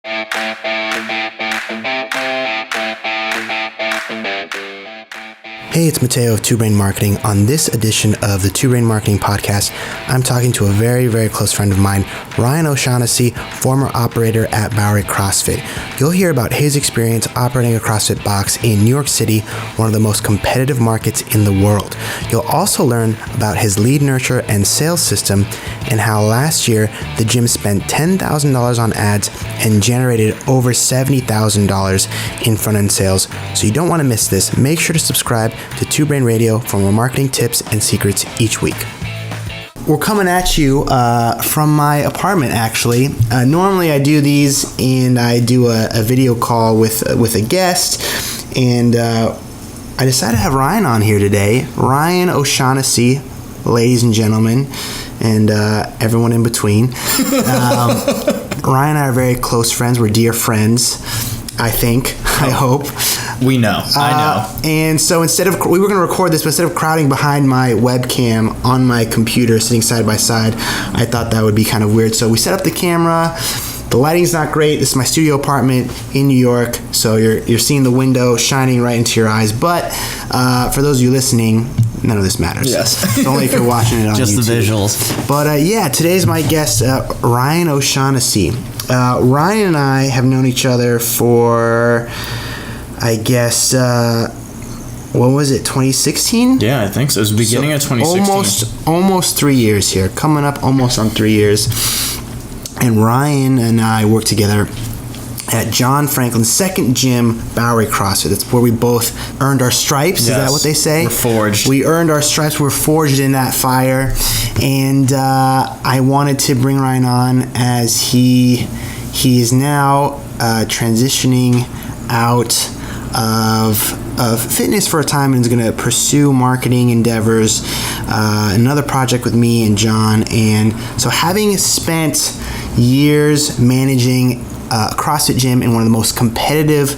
Hey, it's Mateo of Two Brain Marketing. On this edition of the Two Brain Marketing Podcast, I'm talking to a very, very close friend of mine, Ryan O'Shaughnessy, former operator at Bowery CrossFit. You'll hear about his experience operating a CrossFit box in New York City, one of the most competitive markets in the world. You'll also learn about his lead nurture and sales system and how last year the gym spent $10,000 on ads and generated over $70,000 in front-end sales. So you don't want to miss this. Make sure to subscribe to Two Brain Radio for more marketing tips and secrets each week. We're coming at you from my apartment, actually. Normally I do these and I do a video call with a guest, and I decided to have Ryan on here today. Ryan O'Shaughnessy, ladies and gentlemen, and everyone in between. Ryan and I are very close friends. We're dear friends, I think. I hope. We know. I know. And so we were going to record this, but instead of crowding behind my webcam on my computer, sitting side by side, I thought that would be kind of weird. So we set up the camera. The lighting's not great. This is my studio apartment in New York, so you're seeing the window shining right into your eyes. But for those of you listening, none of this matters. Yes. It's only if you're watching it on just YouTube. The visuals. But yeah, today's my guest, Ryan O'Shaughnessy. Ryan and I have known each other for, I guess, what was it, 2016? Yeah, I think so. It was the beginning of 2016. Almost 3 years here. Coming up almost on 3 years. And Ryan and I worked together at John Franklin's second gym, Bowery CrossFit. That's where we both earned our stripes. Yes. Is that what they say? We're forged. We earned our stripes. We're forged in that fire. And I wanted to bring Ryan on as he is now transitioning out of fitness for a time and is going to pursue marketing endeavors, another project with me and John. And so having spent years managing a CrossFit gym in one of the most competitive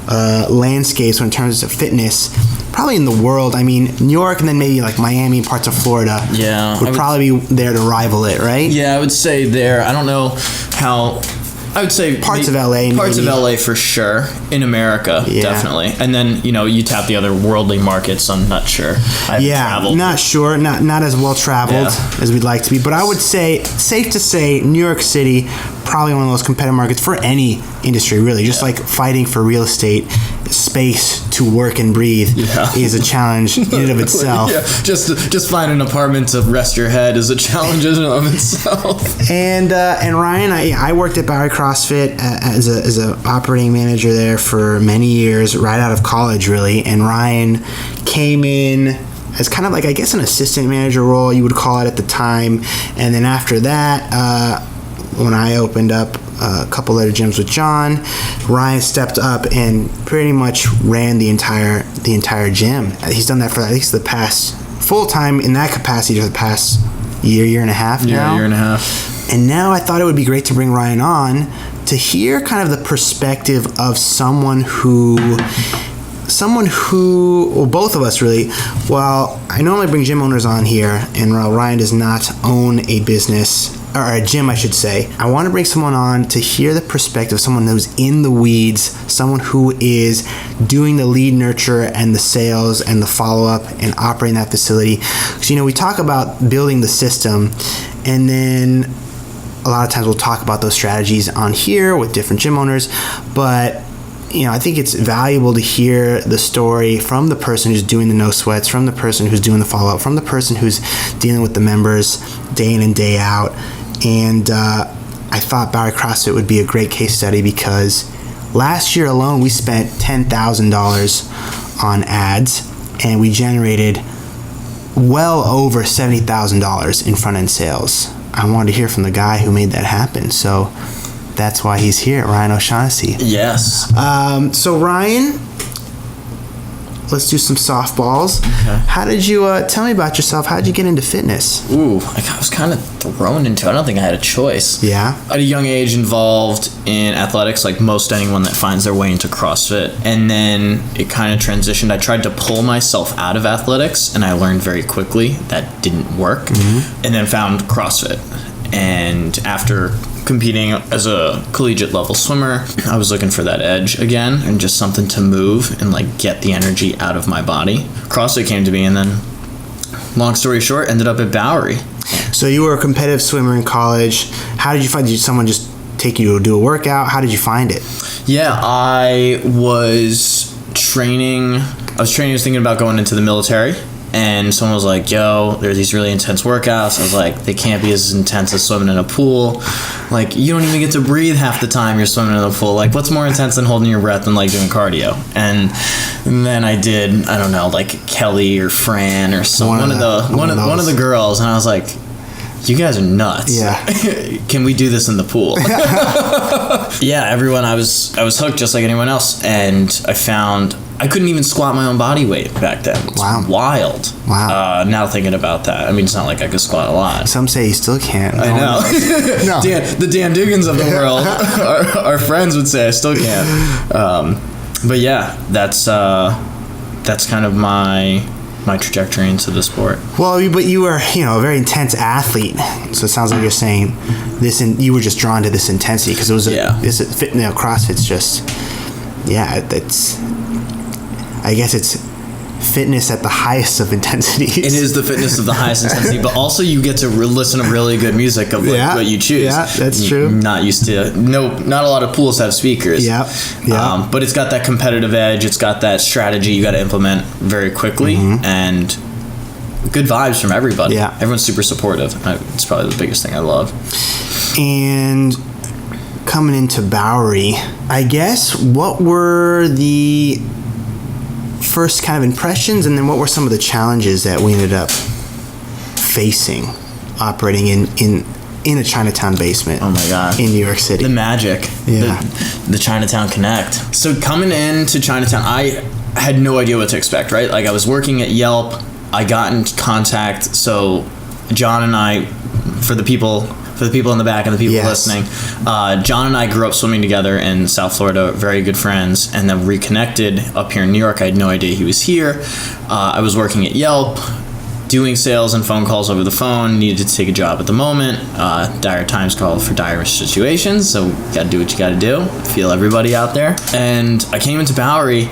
landscapes in terms of fitness, probably in the world. I mean, New York and then maybe like Miami and parts of Florida would probably be there to rival it, right? Yeah, I would say there. I don't know how... I would say parts of LA. Parts of LA for sure. In America, definitely. And then, you tap the other worldly markets. I'm not sure. I haven't traveled. Not sure. Not as well traveled as we'd like to be. But I would say, safe to say, New York City, probably one of those competitive markets for any industry, really. Just like fighting for real estate space to work and breathe is a challenge in and of itself. Just find an apartment to rest your head is a challenge in and of itself. And Ryan, I worked at Bowery CrossFit as a operating manager there for many years, right out of college, really. And Ryan came in as kind of like, I guess, an assistant manager role, you would call it at the time. And then after that, when I opened up a couple other gyms with John, Ryan stepped up and pretty much ran the entire gym. He's done that for at least the past full time in that capacity for the past year and a half now. Year and a half. And now I thought it would be great to bring Ryan on to hear kind of the perspective of someone who, well, both of us really. Well, I normally bring gym owners on here, and while Ryan does not own a business, or a gym, I should say, I want to bring someone on to hear the perspective of someone who's in the weeds, someone who is doing the lead nurture and the sales and the follow-up and operating that facility. Because, we talk about building the system, and then a lot of times we'll talk about those strategies on here with different gym owners, but I think it's valuable to hear the story from the person who's doing the no sweats, from the person who's doing the follow-up, from the person who's dealing with the members day in and day out. And I thought Bowery CrossFit would be a great case study because last year alone we spent $10,000 on ads and we generated well over $70,000 in front-end sales. I wanted to hear from the guy who made that happen, so that's why he's here, Ryan O'Shaughnessy. Yes. So Ryan, let's do some softballs. Okay. How did you, tell me about yourself, how did you get into fitness? Ooh, I was kind of thrown into it. I don't think I had a choice. Yeah? At a young age involved in athletics, like most anyone that finds their way into CrossFit. And then it kind of transitioned. I tried to pull myself out of athletics, and I learned very quickly that didn't work. Mm-hmm. And then found CrossFit. And after competing as a collegiate level swimmer. I was looking for that edge again and just something to move and like get the energy out of my body. CrossFit came to me, and then long story short, ended up at Bowery. So you were a competitive swimmer in college. How did you find? Did someone just take you to do a workout? How did you find it? Yeah, I was training. I was thinking about going into the military, and someone was like, yo, there's these really intense workouts. I was like, they can't be as intense as swimming in a pool. Like, you don't even get to breathe half the time you're swimming in a pool. Like, what's more intense than holding your breath and like doing cardio? And then I did, I don't know, like Kelly or Fran or one of the girls, and I was like, you guys are nuts. Yeah. Can we do this in the pool? Yeah, everyone, I was hooked just like anyone else, and I found I couldn't even squat my own body weight back then. It's wild. Wow. Now thinking about that, I mean, it's not like I could squat a lot. Some say you still can't. I know. No. The Dan Dugans of the world, our friends would say I still can't. But yeah, that's kind of my trajectory into the sport. Well, but you were, a very intense athlete. So it sounds like you're saying this, and you were just drawn to this intensity because it was CrossFit's just, it's. I guess it's fitness at the highest of intensities. It is the fitness of the highest intensity, but also you get to listen to really good music of what you choose. Yeah, that's true. Not used to. Not a lot of pools have speakers. Yeah. But it's got that competitive edge. It's got that strategy you got to implement very quickly, and good vibes from everybody. Yeah. Everyone's super supportive. It's probably the biggest thing I love. And coming into Bowery, I guess, what were the first kind of impressions, and then what were some of the challenges that we ended up facing operating in a Chinatown basement? Oh my God. In New York City. The magic. Yeah. The Chinatown Connect. So coming into Chinatown, I had no idea what to expect, right? Like, I was working at Yelp. I got in contact. So John and I, for the people in the back and the people listening, John and I grew up swimming together in South Florida, very good friends, and then reconnected up here in New York. I had no idea he was here. I was working at Yelp, doing sales and phone calls over the phone, needed to take a job at the moment. Dire times call for dire situations, so gotta do what you gotta do. Feel everybody out there. And I came into Bowery,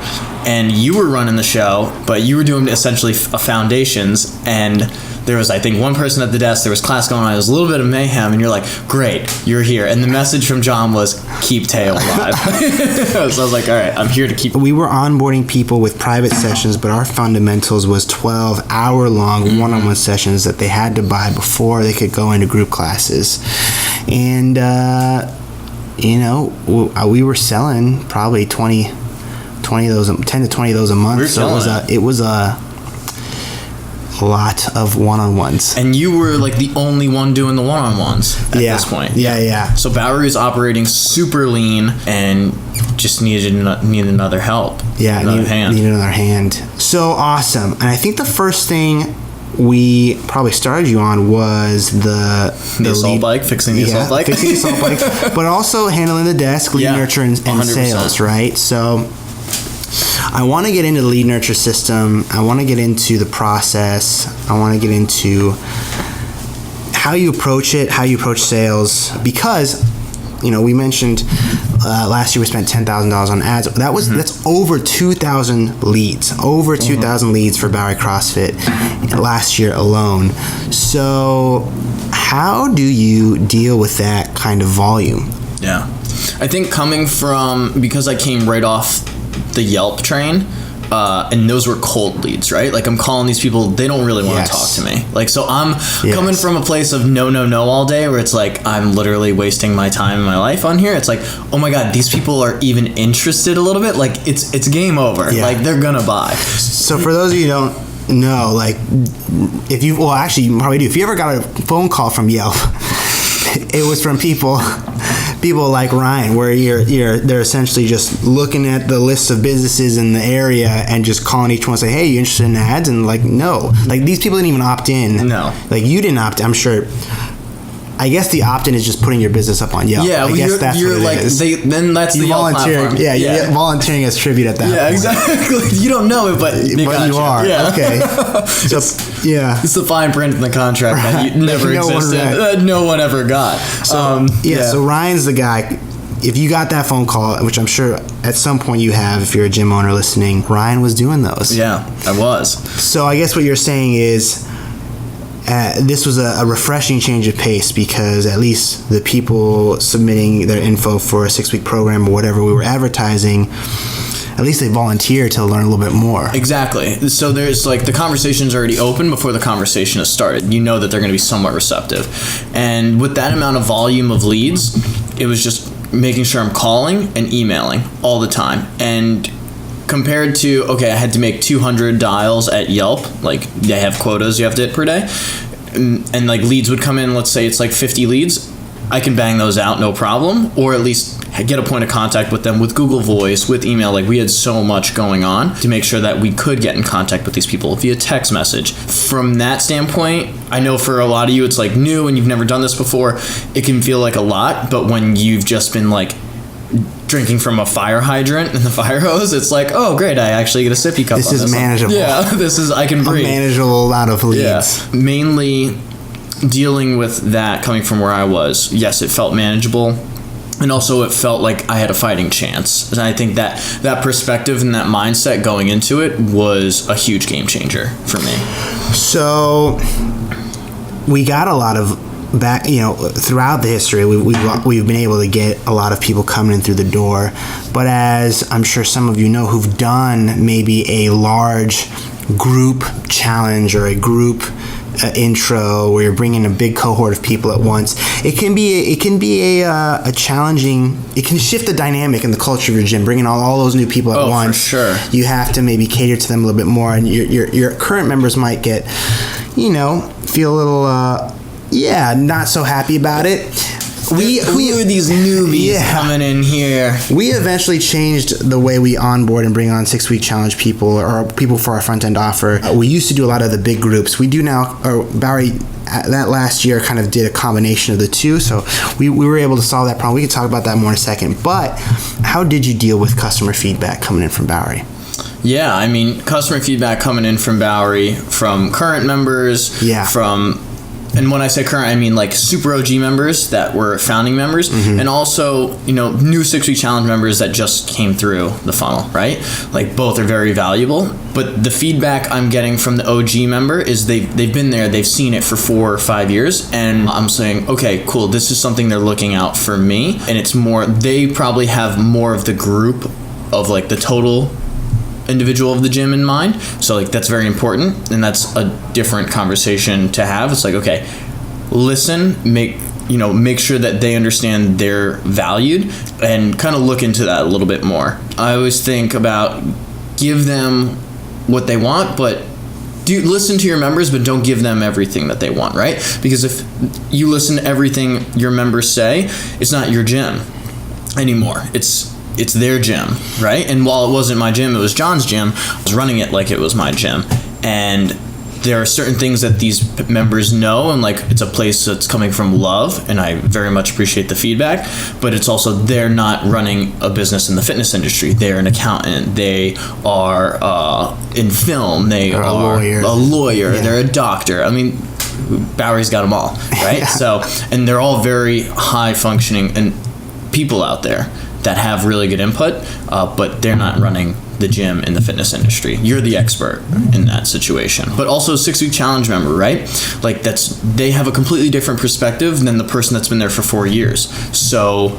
and you were running the show, but you were doing essentially a foundations, and there was, I think, one person at the desk. There was class going on. There was a little bit of mayhem, and you're like, great, you're here. And the message from John was, keep Teo alive. So I was like, all right, I'm here to keep. We were onboarding people with private sessions, but our fundamentals was 12-hour-long one-on-one sessions that they had to buy before they could go into group classes. And, we were selling probably 10 to 20 of those a month. So it was a lot of one-on-ones. And you were like the only one doing the one-on-ones at this point. Yeah. So Bowery was operating super lean and just needed another help. Yeah, needed another hand. So awesome. And I think the first thing we probably started you on was the assault bike, fixing the assault bike. Fixing the assault bike, but also handling the desk, lead nurture, and sales, right? So I want to get into the lead nurture system. I want to get into the process. I want to get into how you approach it, how you approach sales, because we mentioned last year we spent $10,000 on ads. That's over 2,000 leads. Over 2,000 leads for Bowery CrossFit last year alone. So how do you deal with that kind of volume? Yeah. I think because I came right off the Yelp train, and those were cold leads, right? Like, I'm calling these people, they don't really want to talk to me. Like, so I'm coming from a place of no all day, where it's like, I'm literally wasting my time and my life on here. It's like, oh my God, these people are even interested a little bit. Like, it's game over. Yeah. Like, they're gonna buy. So for those of you who don't know, like, you probably do. If you ever got a phone call from Yelp, it was from people like Ryan, where they're essentially just looking at the list of businesses in the area and just calling each one and say, hey, you interested in ads? And like, no, like, these people didn't even opt in. No, like, you didn't opt in. I'm sure I guess the opt-in is just putting your business up on Yelp. Yeah, I guess that's what it is. Then that's the Yelp platform. Yeah, you're volunteering as tribute at that point. Yeah, exactly. You don't know it, but you are. Yeah. Okay. So, yeah. It's the fine print in the contract that never existed. No one ever got. So, so Ryan's the guy. If you got that phone call, which I'm sure at some point you have if you're a gym owner listening, Ryan was doing those. Yeah, I was. So I guess what you're saying is this was a refreshing change of pace, because at least the people submitting their info for a 6-week program or whatever we were advertising, at least they volunteer to learn a little bit more. Exactly. So there's like the conversation's already open before the conversation has started. You know that they're going to be somewhat receptive. And with that amount of volume of leads, it was just making sure I'm calling and emailing all the time. And compared to, okay, I had to make 200 dials at Yelp, like they have quotas you have to hit per day, and like leads would come in, let's say it's like 50 leads, I can bang those out no problem, or at least get a point of contact with them with Google Voice, with email. Like we had so much going on to make sure that we could get in contact with these people via text message. From that standpoint, I know for a lot of you it's like new and you've never done this before, it can feel like a lot, but when you've just been like drinking from a fire hydrant in the fire hose, it's like, oh great, I actually get a sippy cup. This is manageable. Yeah, this is, I can breathe. A manageable amount of leads. Yeah. Mainly dealing with that coming from where I was, yes, it felt manageable, and also it felt like I had a fighting chance. And I think that perspective and that mindset going into it was a huge game changer for me. So we got a lot of back, throughout the history, we've been able to get a lot of people coming in through the door. But as I'm sure some of you know who've done maybe a large group challenge or a group intro where you're bringing a big cohort of people at once, it can be a challenging. It can shift the dynamic and the culture of your gym, bringing all those new people at once. For sure. You have to maybe cater to them a little bit more, and your current members might get, feel a little, not so happy about it. Who are these newbies coming in here? We eventually changed the way we onboard and bring on 6-week challenge people or people for our front end offer. We used to do a lot of the big groups. We do now, or Bowery that last year kind of did a combination of the two, so we were able to solve that problem. We can talk about that more in a second. But how did you deal with customer feedback coming in from Bowery? Yeah, I mean, customer feedback coming in from Bowery, from current members, and when I say current, I mean like super OG members that were founding members, and also, new 6-week challenge members that just came through the funnel, right? Like both are very valuable, but the feedback I'm getting from the OG member is they've been there, they've seen it for 4 or 5 years, and I'm saying, okay, cool, this is something they're looking out for me, and it's more, they probably have more of the group of like the total individual of the gym in mind, so like that's very important, and that's a different conversation to have. It's like, okay, listen, make sure that they understand they're valued, and kind of look into that a little bit more. I always think about give them what they want, but listen to your members, but don't give them everything that they want, right? Because if you listen to everything your members say, it's not your gym anymore. It's their gym, right? And while it wasn't my gym, it was John's gym. I was running it like it was my gym. And there are certain things that these members know, and like it's a place that's coming from love, and I very much appreciate the feedback, but it's also they're not running a business in the fitness industry. They're an accountant. They are in film. They are a lawyer. Yeah. They're a doctor. I mean, Bowery's got them all, right? Yeah. So, and they're all very high functioning and people out there that have really good input, but they're not running the gym in the fitness industry. You're the expert in that situation. But also a 6-week challenge member, right? Like they have a completely different perspective than the person that's been there for 4 years. So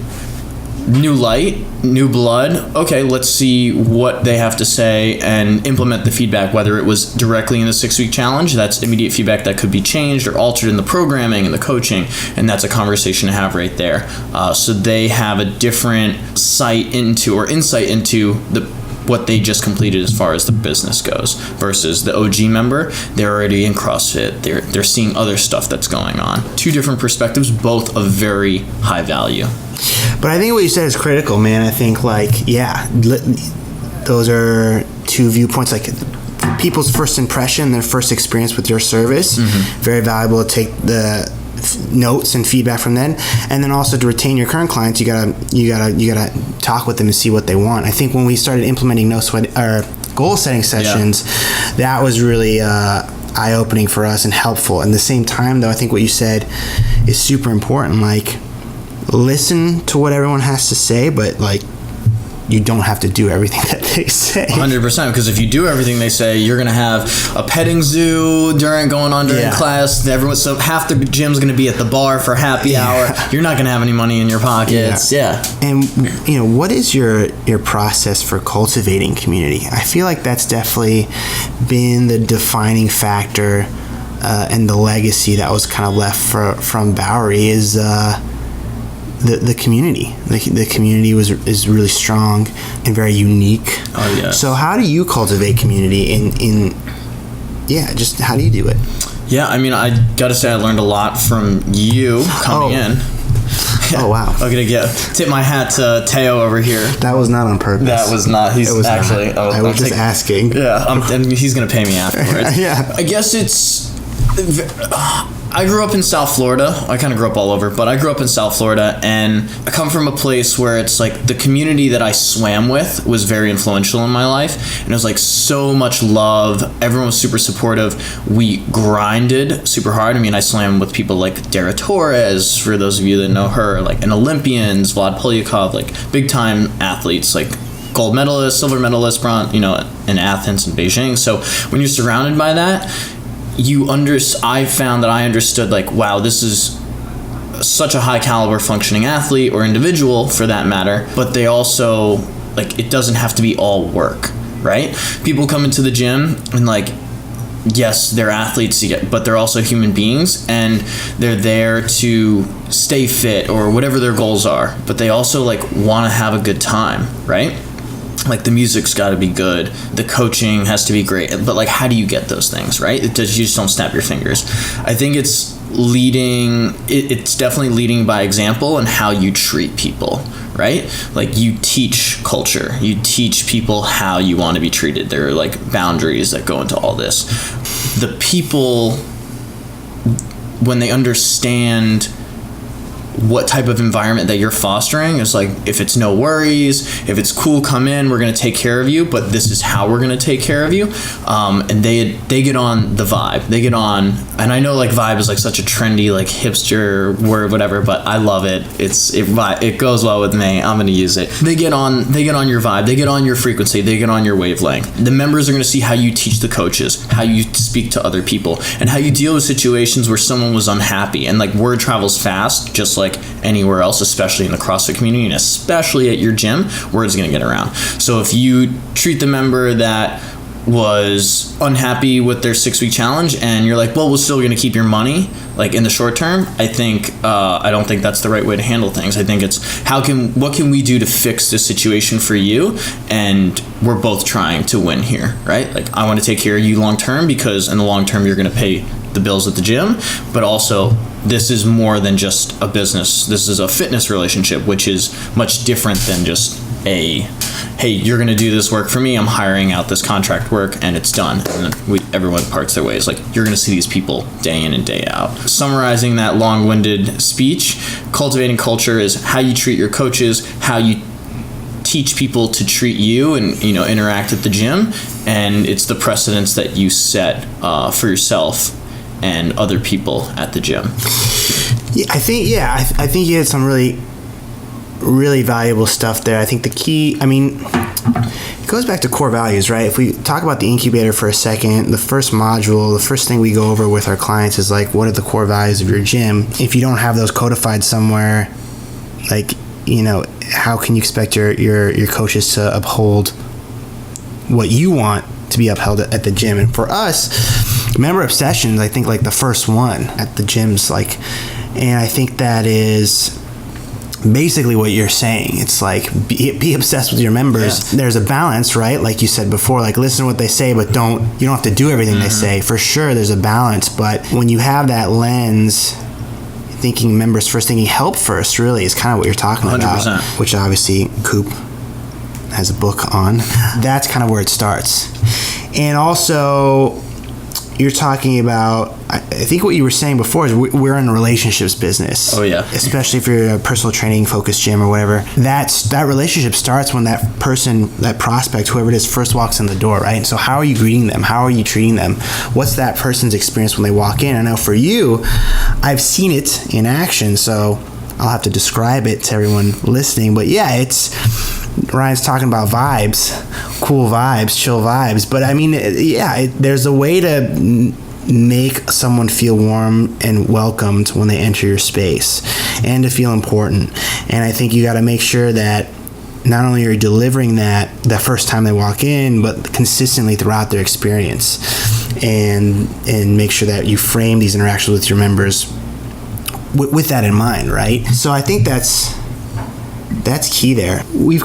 new light, new blood. Okay, let's see what they have to say and implement the feedback, whether it was directly in the 6-week challenge. That's immediate feedback that could be changed or altered in the programming and the coaching, and that's a conversation to have right there. So they have a different insight into what they just completed as far as the business goes, versus the OG member. They're already in CrossFit. They're seeing other stuff that's going on. 2 different perspectives, both of very high value. But I think what you said is critical, man. I think those are 2 viewpoints. Like people's first impression, their first experience with your service, very valuable to take the notes and feedback from them, and then also to retain your current clients, you gotta talk with them and see what they want. I think when we started implementing no sweat or goal setting sessions, that was really eye-opening for us and helpful. At the same time, though, I think what you said is super important. Like, listen to what everyone has to say, but like, you don't have to do everything that they say. 100%, because if you do everything they say, you're going to have a petting zoo during class. So half the gym's going to be at the bar for happy hour. You're not going to have any money in your pockets. Yeah. And, what is your process for cultivating community? I feel like that's definitely been the defining factor and the legacy that was kind of left from Bowery is... The community. The community is really strong and very unique. Oh yeah. So how do you cultivate community just how do you do it? Yeah, I mean, I gotta say I learned a lot from you coming in. Oh wow. I'm gonna tip my hat to Teo over here. That was not on purpose. That was not. I was just asking. Yeah, and he's gonna pay me afterwards. Yeah. I guess it's... I grew up in South Florida. I kind of grew up all over, but I grew up in South Florida, and I come from a place where it's like the community that I swam with was very influential in my life, and it was like so much love. Everyone was super supportive. We grinded super hard. I mean, I swam with people like Dara Torres, for those of you that know her, like an Olympians, Vlad Polyakov, like big time athletes, like gold medalist, silver medalist, bronze, in Athens and Beijing. So when you're surrounded by that, I found that I understood, like, wow, this is such a high caliber functioning athlete or individual for that matter, but they also, like, it doesn't have to be all work, right? People come into the gym and, like, yes, they're athletes, but they're also human beings, and they're there to stay fit or whatever their goals are, but they also, like, want to have a good time, right? Like, the music's got to be good, the coaching has to be great, but like, how do you get those things, right? You just don't snap your fingers. I think it's definitely leading by example and how you treat people, right? Like, you teach culture, you teach people how you want to be treated. There are like boundaries that go into all this. The people, when they understand what type of environment that you're fostering, is like, if it's no worries, if it's cool, come in, we're going to take care of you, but this is how we're going to take care of you. And they get on the vibe. They get on, and I know like vibe is like such a trendy, like hipster word, whatever, but I love it. It goes well with me. I'm going to use it. They get on your vibe. They get on your frequency. They get on your wavelength. The members are going to see how you teach the coaches, how you speak to other people, and how you deal with situations where someone was unhappy. And like, word travels fast, just like anywhere else, especially in the CrossFit community, and especially at your gym, word's going to get around. So if you treat the member that was unhappy with their 6-week challenge and you're like, well, we're still going to keep your money, like in the short term, I don't think that's the right way to handle things. I think it's what can we do to fix this situation for you, and we're both trying to win here, right? Like, I want to take care of you long term, because in the long term you're going to pay the bills at the gym, but also this is more than just a business. This is a fitness relationship, which is much different than just hey, you're going to do this work for me, I'm hiring out this contract work, and it's done. And then everyone parts their ways. Like, you're going to see these people day in and day out. Summarizing that long-winded speech, cultivating culture is how you treat your coaches, how you teach people to treat you and, interact at the gym, and it's the precedents that you set for yourself and other people at the gym. Yeah, I think you had some really, really valuable stuff there. I think the key, it goes back to core values, right? If we talk about the incubator for a second, the first module, the first thing we go over with our clients is like, what are the core values of your gym? If you don't have those codified somewhere, like, how can you expect your coaches to uphold what you want to be upheld at the gym? And for us, member obsession, I think like the first one at the gyms, like, and I think that is basically what you're saying. It's like, be obsessed with your members. Yeah. There's a balance, right? Like you said before, like, listen to what they say, but you don't have to do everything they say. For sure, there's a balance, but when you have that lens, thinking members first, thinking help first, really is kind of what you're talking 100%. About, which obviously Coop has a book on. That's kind of where it starts. And also, you're talking about, I think what you were saying before is we're in a relationships business. Oh yeah. Especially if you're a personal training focused gym or whatever. That relationship starts when that person, that prospect, whoever it is, first walks in the door, right? And so how are you greeting them? How are you treating them? What's that person's experience when they walk in? I know for you, I've seen it in action, so I'll have to describe it to everyone listening. But yeah, Ryan's talking about vibes, cool vibes, chill vibes. But I mean, there's a way to make someone feel warm and welcomed when they enter your space and to feel important. And I think you got to make sure that not only are you delivering that the first time they walk in, but consistently throughout their experience, and make sure that you frame these interactions with your members with that in mind, right? So I think that's key there. We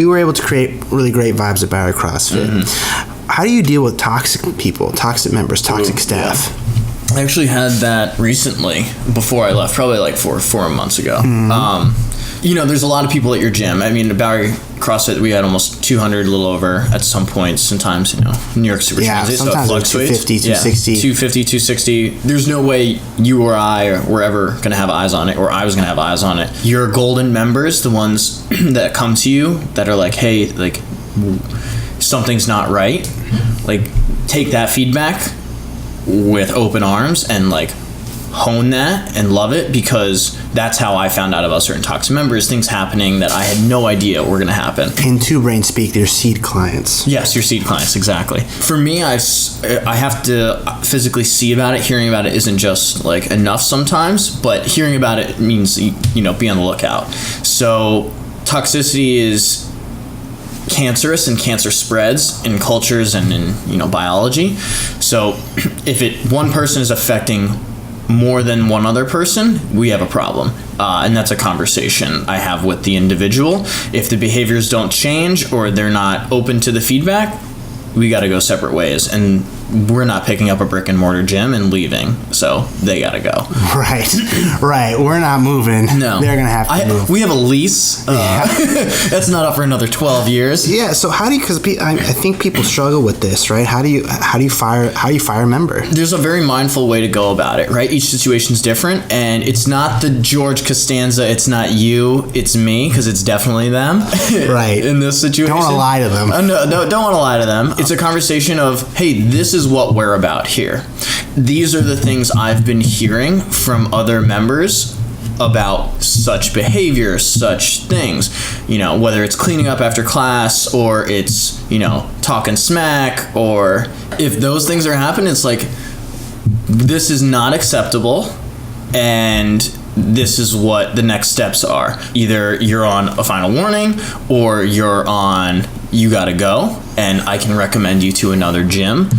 were able to create really great vibes at Bowery CrossFit. Mm-hmm. How do you deal with toxic people, toxic members, toxic staff? Yeah. I actually had that recently before I left, probably like four months ago. Mm-hmm. There's a lot of people at your gym. I mean, at Bowery CrossFit, we had almost 200, a little over at some points. Sometimes, New York Super Transit, so it fluctuates. 250, 260. 250, 260. There's no way you or I were ever going to have eyes on it, or I was going to have eyes on it. Your golden members, the ones that come to you that are like, hey, like, something's not right, like, take that feedback with open arms and, like, hone that and love it, because that's how I found out about certain toxic members, things happening that I had no idea were going to happen. In Two Brain speak, they're seed clients. Yes, your seed clients, exactly. For me, I have to physically see about it. Hearing about it isn't just like enough sometimes, but hearing about it means, be on the lookout. So toxicity is cancerous, and cancer spreads in cultures and in biology. So if one person is affecting more than one other person, we have a problem, and that's a conversation I have with the individual. If the behaviors don't change or they're not open to the feedback, we got to go separate ways, and we're not picking up a brick and mortar gym and leaving, so they got to go. Right. We're not moving. No, they're gonna have to move. We have a lease. That's not up for another 12 years. Yeah. So how do you? Because I think people struggle with this, right? How do you fire a member? There's a very mindful way to go about it, right? Each situation's different, and it's not the George Costanza. It's not you. It's me, because it's definitely them. Right. In this situation, don't want to lie to them. No, don't want to lie to them. It's a conversation of, hey, this is what we're about here. These are the things I've been hearing from other members about such behavior, such things, whether it's cleaning up after class, or it's, talking smack, or if those things are happening, it's like, this is not acceptable, and this is what the next steps are. Either you're on a final warning, or you're on, you gotta go, and I can recommend you to another gym.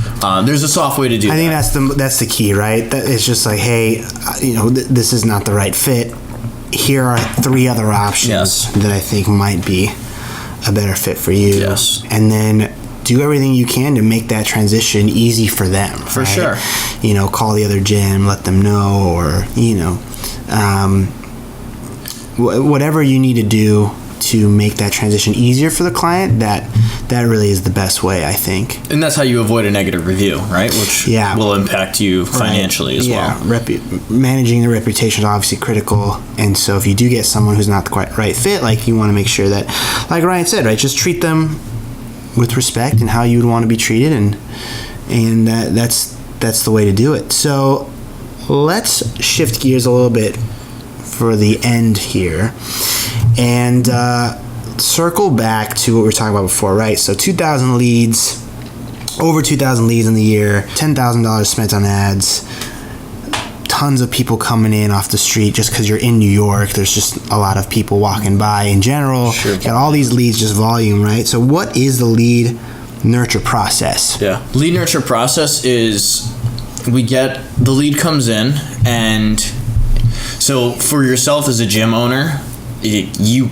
There's a soft way to do that. I think that's the key, right? That it's just like, hey, this is not the right fit. Here are 3 other options that I think might be a better fit for you. Yes. And then do everything you can to make that transition easy for them. For right? sure. Call the other gym, let them know, or, whatever you need to do to make that transition easier for the client, that really is the best way, I think. And that's how you avoid a negative review, right? Which will impact you financially as well. Managing the reputation is obviously critical, and so if you do get someone who's not the quite right fit, like, you want to make sure that, like Ryan said, right, just treat them with respect and how you would want to be treated, and that's the way to do it. So let's shift gears a little bit for the end here, and circle back to what we were talking about before, right? So 2,000 leads, over 2,000 leads in the year, $10,000 spent on ads, tons of people coming in off the street just because you're in New York. There's just a lot of people walking by in general. Sure. Got all these leads, just volume, right? So what is the lead nurture process? Yeah. Lead nurture process is, the lead comes in, and so for yourself as a gym owner, you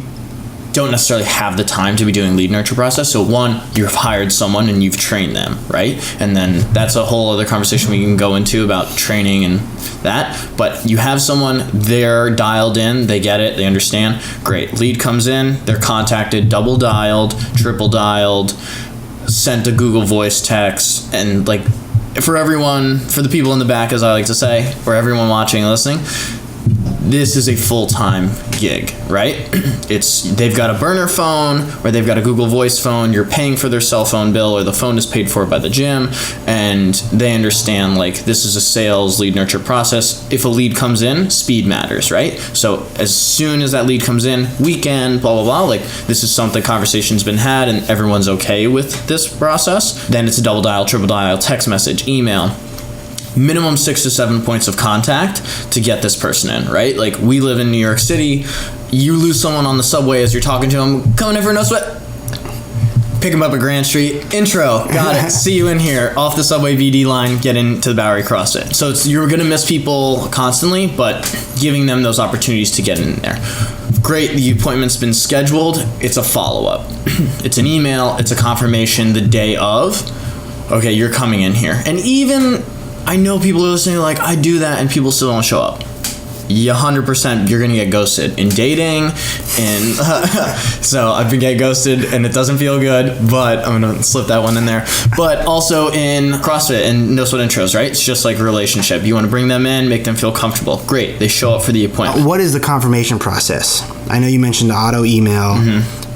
don't necessarily have the time to be doing lead nurture process. So one, you've hired someone and you've trained them, right? And then that's a whole other conversation we can go into about training and that. But you have someone, they're dialed in, they get it, they understand. Great. Lead comes in, they're contacted, double dialed, triple dialed, sent a Google Voice text, and like for everyone, for the people in the back, as I like to say, or everyone watching and listening, this is a full-time gig, right? They've got a burner phone or they've got a Google Voice phone. You're paying for their cell phone bill, or the phone is paid for by the gym, and they understand like this is a sales lead nurture process. If a lead comes in, speed matters, right? So as soon as that lead comes in, weekend, blah, blah, blah, like this is something conversation's been had and everyone's okay with this process. Then it's a double dial, triple dial, text message, email. Minimum 6 to 7 points of contact to get this person in, right? Like we live in New York City. You lose someone on the subway as you're talking to them, coming in for no sweat. Pick them up at Grand Street. Intro, got it. See you in here. Off the subway VD line, get into the Bowery CrossFit. So you're gonna miss people constantly, but giving them those opportunities to get in there. Great, the appointment's been scheduled. It's a follow-up. It's an email. It's a confirmation the day of. Okay, you're coming in here, and even. I know people are listening like, I do that and people still don't show up. 100% you're going to get ghosted in dating. And so I've been getting ghosted and it doesn't feel good, but I'm going to slip that one in there. But also in CrossFit and no sweat intros, right? It's just like a relationship. You want to bring them in, make them feel comfortable. Great. They show up for the appointment. What is the confirmation process? I know you mentioned the auto email,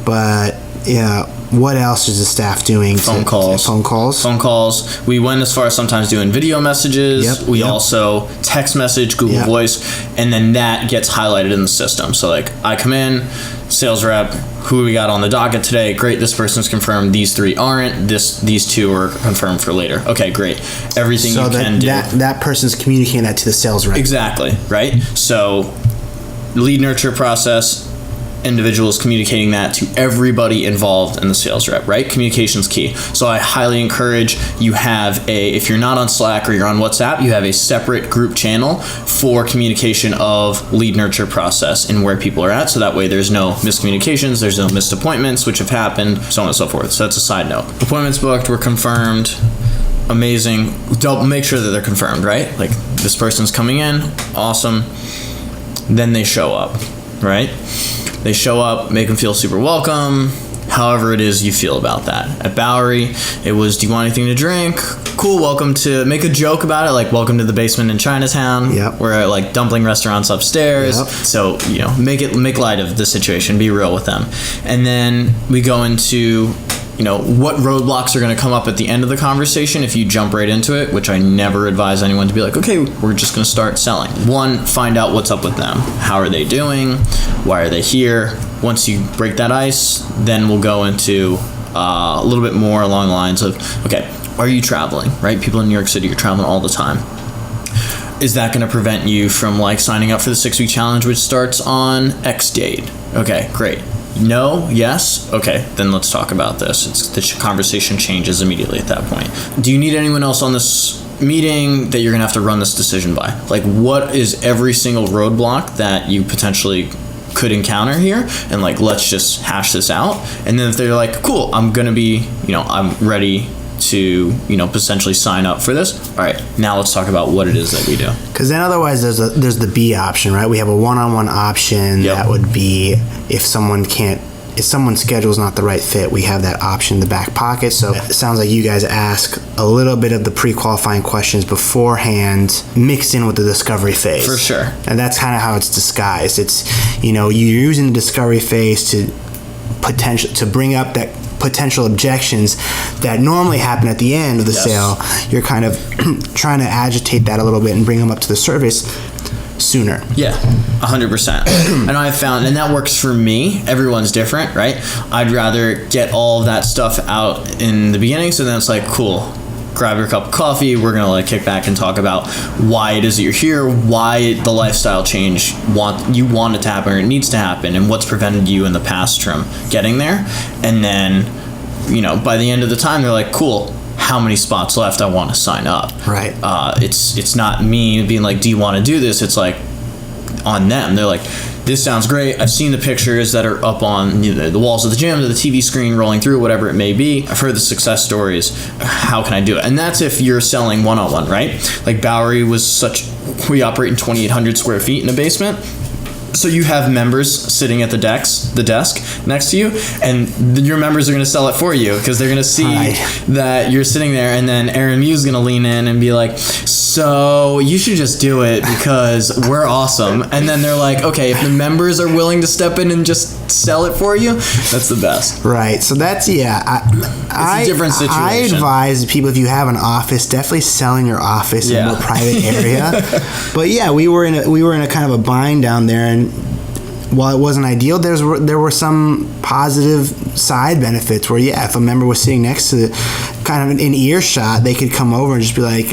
but yeah. What else is the staff doing? Phone calls. We went as far as sometimes doing video messages. We also text message, Google Voice, and then that gets highlighted in the system. So like I come in, sales rep, who we got on the docket today? Great, this person's confirmed. These 3 aren't. These 2 are confirmed for later. Okay, great. Everything so you can do. That person's communicating that to the sales rep. Exactly, right? So lead nurture process. Individuals communicating that to everybody involved in the sales rep, right? Communication's key. So I highly encourage you have if you're not on Slack or you're on WhatsApp, you have a separate group channel for communication of lead nurture process and where people are at. So that way there's no miscommunications, there's no missed appointments, which have happened, so on and so forth. So that's a side note. Appointments booked, were confirmed. Amazing. Make sure that they're confirmed, right? Like this person's coming in, awesome. Then they show up, right? They show up, make them feel super welcome, however it is you feel about that. At Bowery, it was, do you want anything to drink? Cool, welcome to, make a joke about it, like welcome to the basement in Chinatown. We're like dumpling restaurants upstairs. So, make light of the situation, be real with them. And then we go into, what roadblocks are going to come up at the end of the conversation if you jump right into it, which I never advise anyone to be like, okay, we're just going to start selling. 1, find out what's up with them. How are they doing? Why are they here? Once you break that ice, then we'll go into a little bit more along the lines of, okay, are you traveling, right? People in New York City are traveling all the time. Is that going to prevent you from like signing up for the 6-week challenge, which starts on X date? Okay, great. No, yes, okay, then let's talk about this. The conversation changes immediately at that point. Do you need anyone else on this meeting that you're gonna have to run this decision by? Like, what is every single roadblock that you potentially could encounter here? And like, let's just hash this out. And then if they're like, cool, I'm gonna be, I'm ready to potentially sign up for this. All right, now let's talk about what it is that we do. Because then otherwise there's the B option, right? We have a one-on-one option. That would be if someone's schedule is not the right fit, we have that option in the back pocket. So it sounds like you guys ask a little bit of the pre-qualifying questions beforehand mixed in with the discovery phase. For sure. And that's kind of how it's disguised. It's, you're using the discovery phase to bring up that potential objections that normally happen at the end of the sale. You're kind of trying to agitate that a little bit and bring them up to the surface sooner. 100%. And I've found, and that works for me. Everyone's different, right? I'd rather get all of that stuff out in the beginning, so then it's like, cool, grab your cup of coffee, we're gonna like kick back and talk about why it is that you're here, why the lifestyle change you want it to happen or it needs to happen, and what's prevented you in the past from getting there. And then by the end of the time they're like, cool, how many spots left? I want to sign up. Right. It's not me being like, do you want to do this? It's like on them. They're like, this sounds great. I've seen the pictures that are up on the walls of the gym, or the TV screen rolling through, whatever it may be. I've heard the success stories. How can I do it? And that's if you're selling one-on-one, right? Like Bowery we operate in 2,800 square feet in a basement. So you have members sitting at the desk next to you, and your members are going to sell it for you because they're going to see that you're sitting there, and then Aaron Mew's going to lean in and be like, so you should just do it because we're awesome. And then they're like, okay, if the members are willing to step in and just sell it for you, that's the best. Right. So that's, it's a different situation. I advise people, if you have an office, definitely sell in your office in a more private area. But yeah, we were in a kind of a bind down there, and while it wasn't ideal, there were some positive side benefits where, if a member was sitting next to kind of in earshot, they could come over and just be like,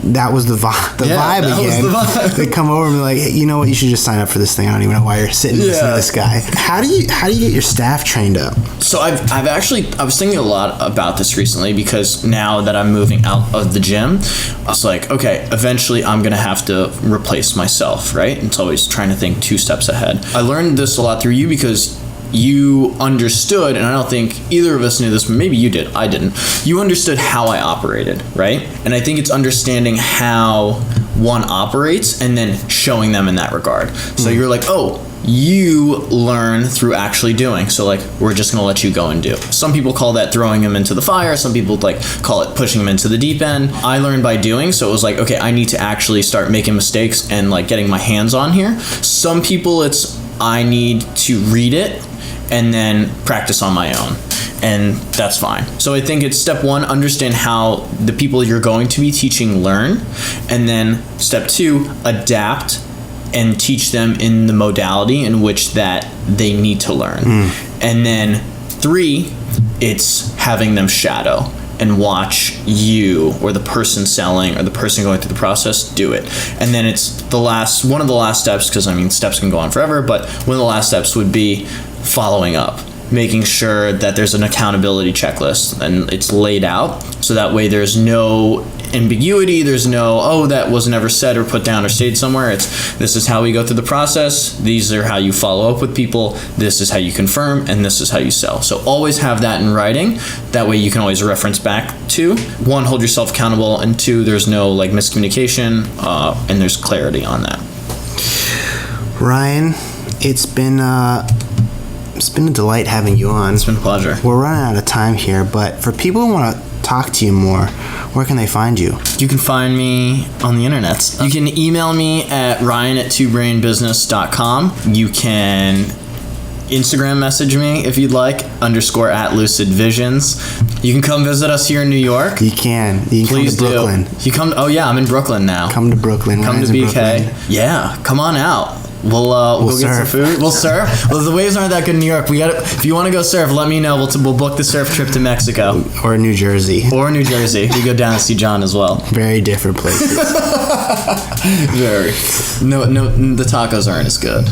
that was the vibe again. They come over and be like, hey, you know what, you should just sign up for this thing. I don't even know why you're sitting listening to this guy. How do you get your staff trained up? So I was thinking a lot about this recently, because now that I'm moving out of the gym, I was like, okay, eventually I'm going to have to replace myself, right? It's always trying to think 2 steps ahead. I learned this a lot through you, because you understood, and I don't think either of us knew this, but maybe you did, I didn't. You understood how I operated, right? And I think it's understanding how one operates and then showing them in that regard. So you're like, oh, you learn through actually doing. So like, we're just going to let you go and do. Some people call that throwing them into the fire. Some people call it pushing them into the deep end. I learned by doing. So it was like, okay, I need to actually start making mistakes and getting my hands on here. Some people, it's, I need to read it and then practice on my own. And that's fine. So I think it's step 1, understand how the people you're going to be teaching learn. And then step 2, adapt and teach them in the modality in which that they need to learn. And then 3, it's having them shadow and watch you or the person selling or the person going through the process do it. And then it's one of the last steps, because steps can go on forever, but one of the last steps would be following up, making sure that there's an accountability checklist and it's laid out, so that way there's no ambiguity, there's no, that was never said or put down or stayed somewhere. It's, this is how we go through the process, these are how you follow up with people, this is how you confirm, and this is how you sell. So always have that in writing. That way you can always reference back to, 1, hold yourself accountable, and 2, there's no miscommunication, and there's clarity on that. Ryan, it's been a delight having you on. It's been a pleasure. We're running out of time here, but for people who want to talk to you more, where can they find you? You can find me on the internet. You can email me at ryan@twobrainbusiness.com. You can Instagram message me if you'd like, _@lucidvisions. You can come visit us here in New York. You can come to Brooklyn. I'm in Brooklyn now. Come to Brooklyn. Come to BK. Brooklyn. Yeah, come on out. We'll go get some food. We'll surf. Well, the waves aren't that good in New York. If you want to go surf, let me know. We'll book the surf trip to Mexico or New Jersey. We go down to see John as well. Very different places. Very. No, the tacos aren't as good.